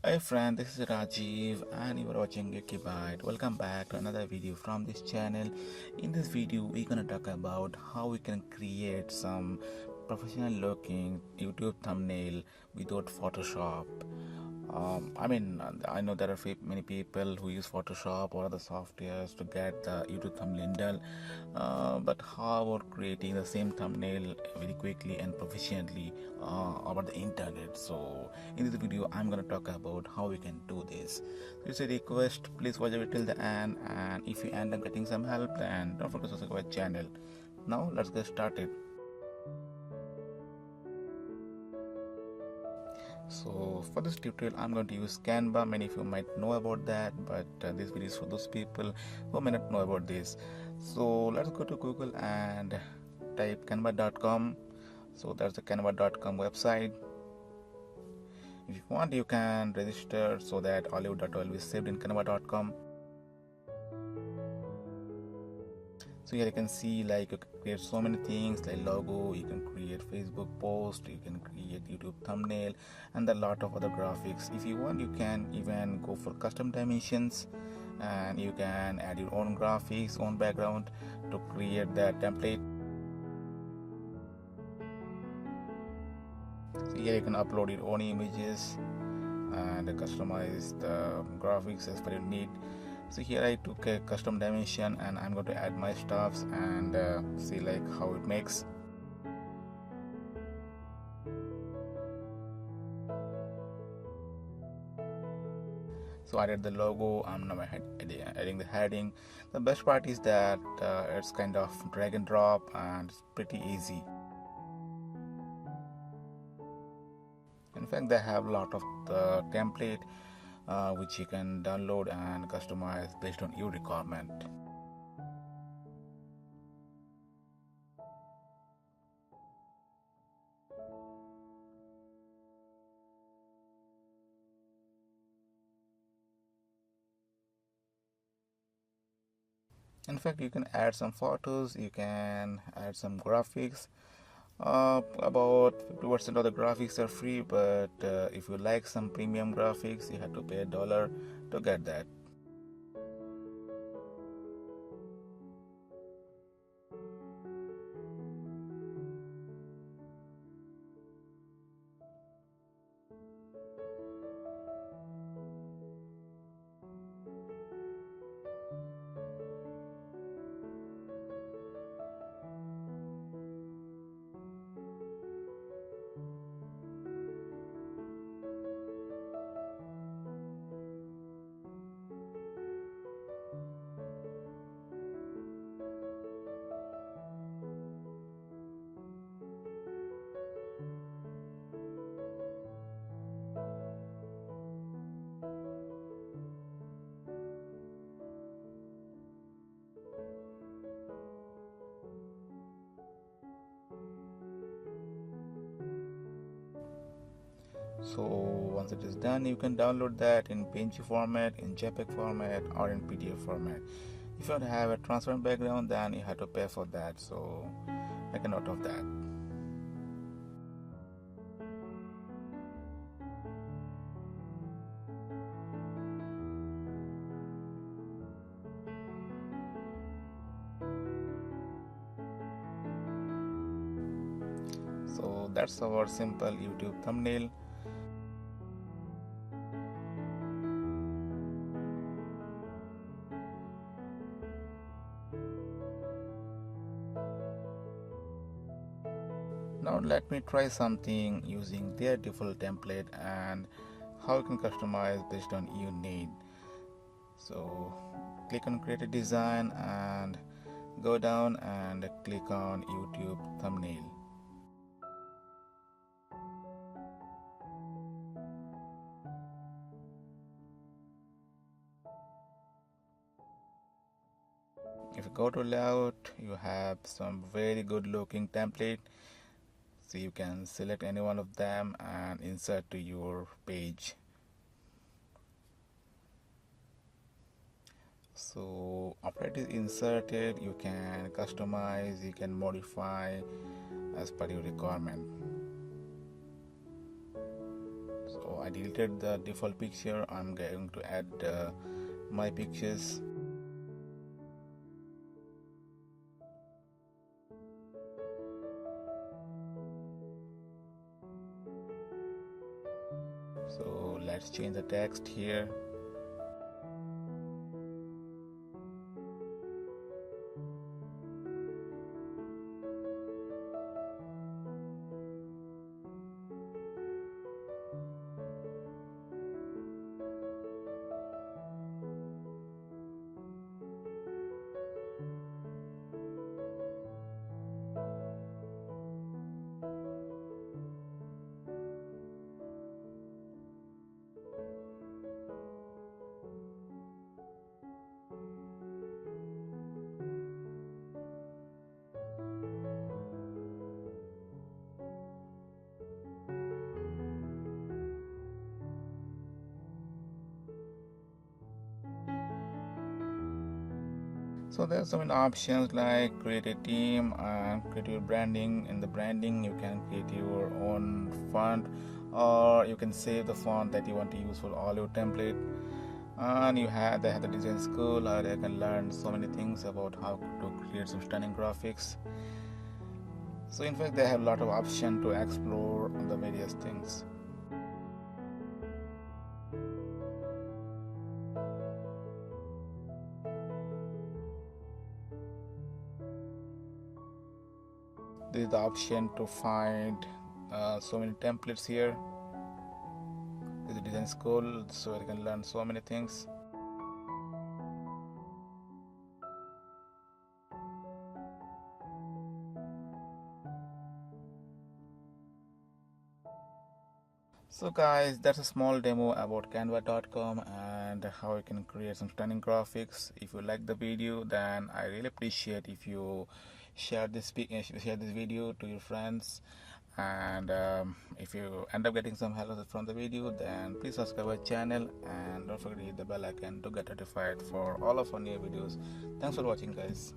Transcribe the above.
Hi friend, this is Rajiv and you are watching GeekyByte. Welcome back to another video from this channel. In this video, we're gonna talk about how we can create some professional looking YouTube thumbnail without Photoshop. I know there are many people who use Photoshop or other softwares to get the YouTube thumbnail done, but how about creating the same thumbnail very quickly and proficiently over the internet? So, in this video, I'm gonna talk about how we can do this. So it's a request, please watch it till the end, and if you end up getting some help, then don't forget to subscribe to my channel. Now, let's get started. So for this tutorial I'm going to use Canva. Many of you might know about that, but this video is for those people who may not know about this. So let's go to Google and type canva.com. So that's the canva.com website. If you want, you can register so that all your data will be saved in canva.com. So here you can see, like, you can create so many things like logo, you can create Facebook post, you can create YouTube thumbnail, and a lot of other graphics. If you want, you can even go for custom dimensions, and you can add your own graphics, own background to create that template. So here you can upload your own images and customize the graphics as per your need. So here I took a custom dimension and I'm going to add my stuffs and see like how it makes. So I did the logo. I'm now adding the heading. The best part is that it's kind of drag and drop and it's pretty easy. In fact, they have a lot of the template which you can download and customize based on your requirement. In fact, you can add some photos, you can add some graphics. About 50% of the graphics are free, but if you like some premium graphics, you have to pay $1 to get that. So once it is done, you can download that in PNG format, in JPEG format, or in PDF format. If you want to have a transparent background, then you have to pay for that. So make a note of that. So that's our simple YouTube thumbnail. Now let me try something using their default template and how you can customize based on your need. So click on create a design and go down and click on YouTube thumbnail. If you go to layout, you have some very good looking template. So you can select any one of them and insert to your page. So after it is inserted, you can customize, you can modify as per your requirement. So So I deleted the default picture. I'm going to add my pictures. So let's change the text here. So there's so many options like create a team and create your branding. In the branding, you can create your own font, or you can save the font that you want to use for all your template. And they have the design school, where you can learn so many things about how to create some stunning graphics. So in fact, they have a lot of options to explore on the various things. This is the option to find so many templates here. This is the design school, so you can learn so many things. So guys, that's a small demo about canva.com and how you can create some stunning graphics. If you like the video, then I really appreciate if you share this video to your friends, and if you end up getting some help from the video, then please subscribe our channel and don't forget to hit the bell icon to get notified for all of our new videos. Thanks for watching, guys.